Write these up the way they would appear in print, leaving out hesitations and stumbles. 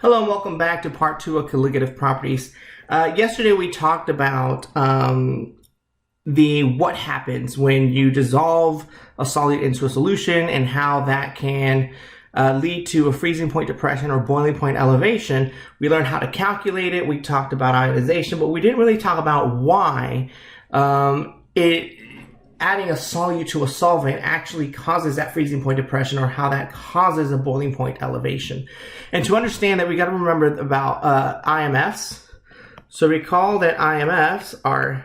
Hello and welcome back to part 2 of colligative properties. Yesterday we talked about what happens when you dissolve a solid into a solution and how that can lead to a freezing point depression or boiling point elevation. We learned how to calculate it. We talked about ionization, but we didn't really talk about why adding a solute to a solvent actually causes that freezing point depression or how that causes a boiling point elevation. And to understand that, we got to remember about IMFs. So recall that IMFs are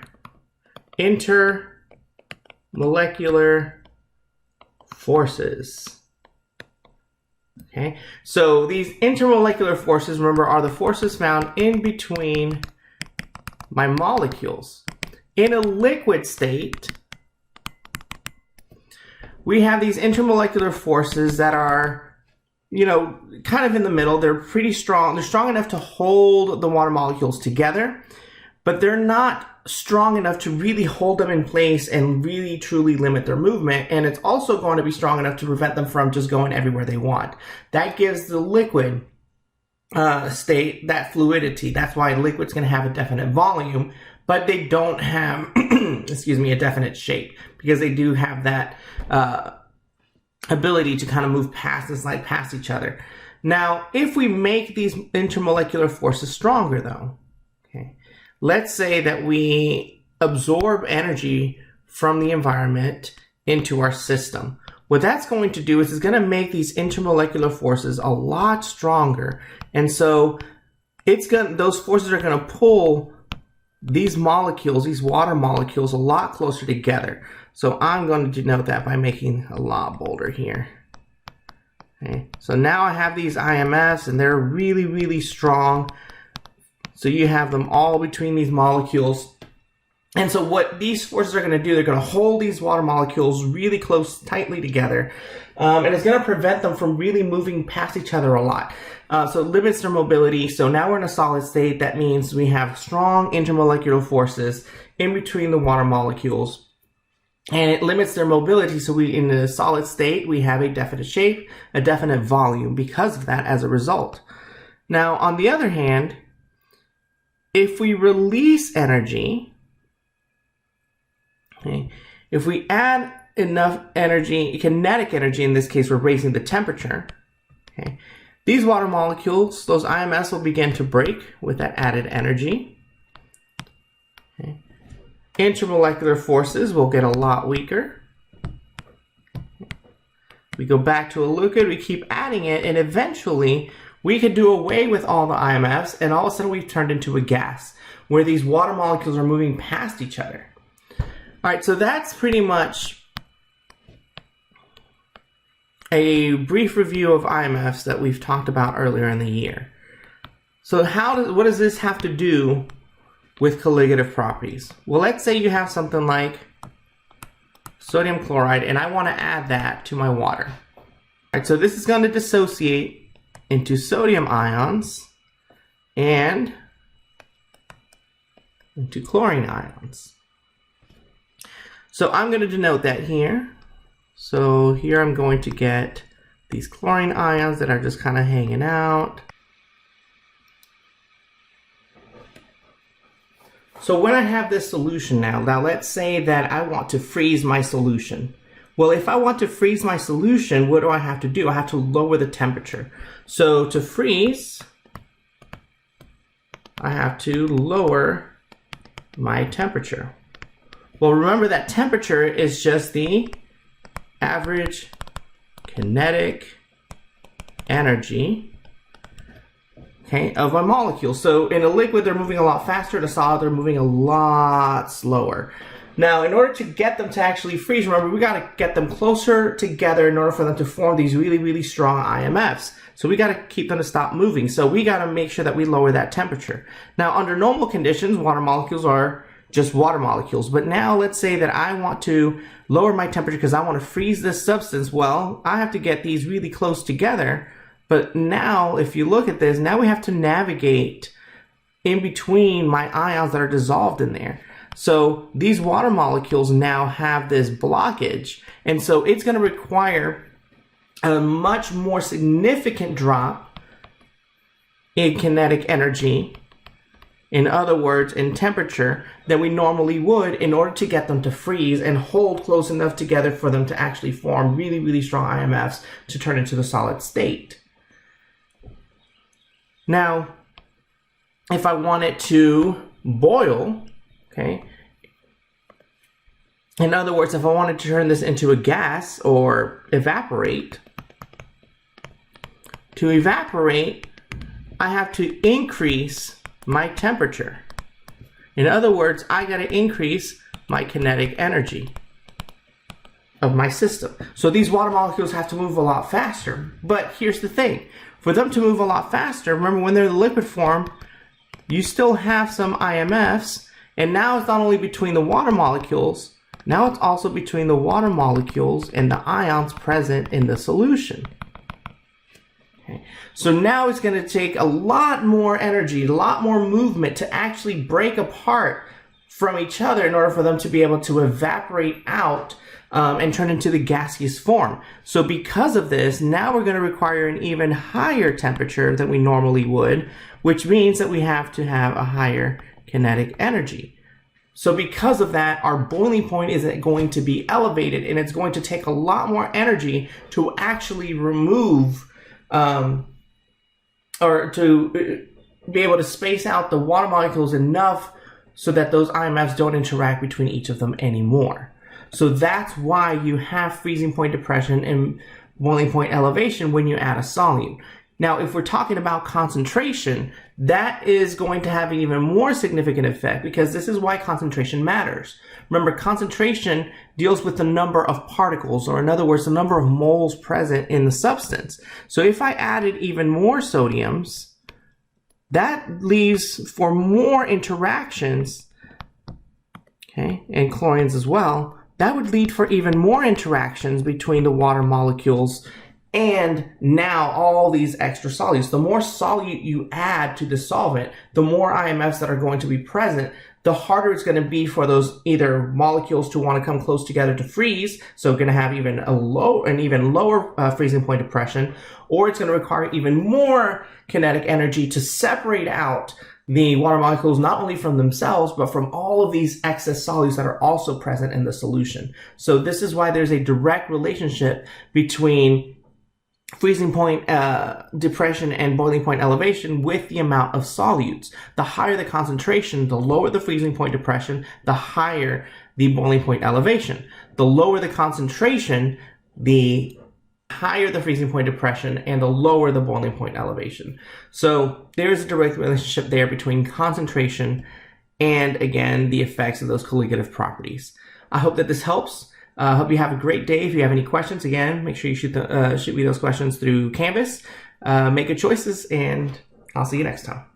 intermolecular forces. Okay, so these intermolecular forces, remember, are the forces found in between my molecules. In a liquid state, we have these intermolecular forces that are, kind of in the middle. They're pretty strong. They're strong enough to hold the water molecules together, but they're not strong enough to really hold them in place and really truly limit their movement. And it's also going to be strong enough to prevent them from just going everywhere they want. That gives the liquid state that fluidity. That's why liquids can have a definite volume, but they don't have, a definite shape, because they do have that ability to kind of move past and slide past each other. Now, if we make these intermolecular forces stronger, though, okay, let's say that we absorb energy from the environment into our system. What that's going to do is it's going to make these intermolecular forces a lot stronger, and so those forces are going to pull these molecules, these water molecules, a lot closer together. So I'm going to denote that by making a lot bolder here. Okay, so now I have these IMFs and they're really, really strong. So you have them all between these molecules. And so what these forces are going to do, they're going to hold these water molecules really close, tightly together. And it's going to prevent them from really moving past each other a lot. So it limits their mobility. So now we're in a solid state. That means we have strong intermolecular forces in between the water molecules. And it limits their mobility. So in the solid state, we have a definite shape, a definite volume because of that as a result. Now, on the other hand, if we release energy, okay, if we add enough energy, kinetic energy, in this case, we're raising the temperature, okay, these water molecules, those IMFs, will begin to break with that added energy. Okay. Intermolecular forces will get a lot weaker. We go back to a liquid, we keep adding it, and eventually we could do away with all the IMFs, and all of a sudden we've turned into a gas, where these water molecules are moving past each other. All right, so that's pretty much a brief review of IMFs that we've talked about earlier in the year. So what does this have to do with colligative properties? Well, let's say you have something like sodium chloride and I want to add that to my water. All right, so this is going to dissociate into sodium ions and into chlorine ions. So I'm going to denote that here. So here I'm going to get these chlorine ions that are just kind of hanging out. So when I have this solution now let's say that I want to freeze my solution. Well, if I want to freeze my solution, what do I have to do? I have to lower the temperature. So to freeze, I have to lower my temperature. Well, remember that temperature is just the average kinetic energy, okay, of my molecule. So in a liquid, they're moving a lot faster. In a solid, they're moving a lot slower. Now, in order to get them to actually freeze, remember, we got to get them closer together in order for them to form these really, really strong IMFs. So we got to keep them to stop moving. So we got to make sure that we lower that temperature. Now, under normal conditions, water molecules are just water molecules. But now let's say that I want to lower my temperature because I want to freeze this substance. Well, I have to get these really close together. But now, if you look at this, now we have to navigate in between my ions that are dissolved in there. So these water molecules now have this blockage. And so it's going to require a much more significant drop in kinetic energy, in other words, in temperature, than we normally would in order to get them to freeze and hold close enough together for them to actually form really, really strong IMFs to turn into the solid state. Now, if I want it to boil, okay, in other words, if I wanted to turn this into a gas or evaporate, to evaporate, I have to increase my temperature. In other words, I got to increase my kinetic energy of my system. So these water molecules have to move a lot faster. But here's the thing. For them to move a lot faster, remember when they're in the liquid form, you still have some IMFs. And now it's not only between the water molecules, now it's also between the water molecules and the ions present in the solution. Okay. So now it's going to take a lot more energy, a lot more movement to actually break apart from each other in order for them to be able to evaporate out and turn into the gaseous form. So because of this, now we're going to require an even higher temperature than we normally would, which means that we have to have a higher kinetic energy. So because of that, our boiling point is going to be elevated, and it's going to take a lot more energy to actually remove or to be able to space out the water molecules enough so that those IMFs don't interact between each of them anymore. So that's why you have freezing point depression and boiling point elevation when you add a solute. Now, if we're talking about concentration, that is going to have an even more significant effect, because this is why concentration matters. Remember, concentration deals with the number of particles, or in other words, the number of moles present in the substance. So if I added even more sodiums, that leaves for more interactions, okay, and chlorines as well. That would lead for even more interactions between the water molecules and now all these extra solutes. The more solute you add to the solvent, the more IMFs that are going to be present, the harder it's going to be for those either molecules to want to come close together to freeze, so going to have even an even lower freezing point depression, or it's going to require even more kinetic energy to separate out the water molecules not only from themselves, but from all of these excess solutes that are also present in the solution. So this is why there's a direct relationship between freezing point depression and boiling point elevation with the amount of solutes. The higher the concentration, the lower the freezing point depression, the higher the boiling point elevation. The lower the concentration, the higher the freezing point depression, and the lower the boiling point elevation. So there's a direct relationship there between concentration and, again, the effects of those colligative properties. I hope that this helps. I hope you have a great day. If you have any questions, again, make sure you shoot me those questions through Canvas. Make good choices, and I'll see you next time.